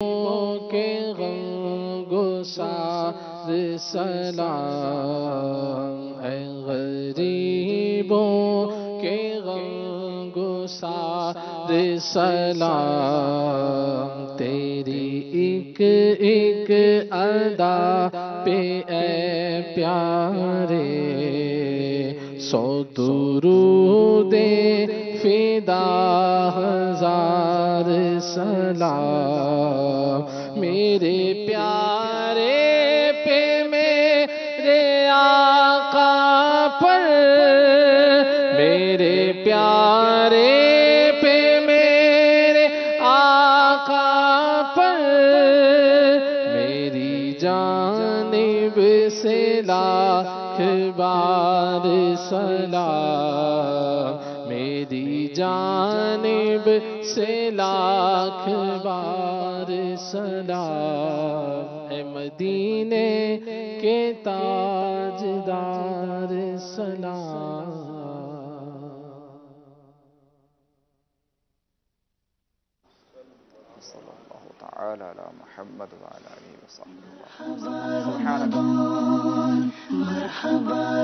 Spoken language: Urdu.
کے غم گسار سلام، اے غریبوں کے غم گسار سلام، تیری ایک ایک ادا پہ اے پیارے سو درود فدا ہزار سلام، میرے پیارے پہ میرے آقا پر، میرے پیارے پہ میرے آقا پر، میری جانب سے لاکھ بار سلام، میری جانب سے لاکھ بار سلام، اے مدینے کے تاجدار سلام۔ صلی اللہ تعالی علی محمد وعلی آلہ وصحبہ۔ سبحانک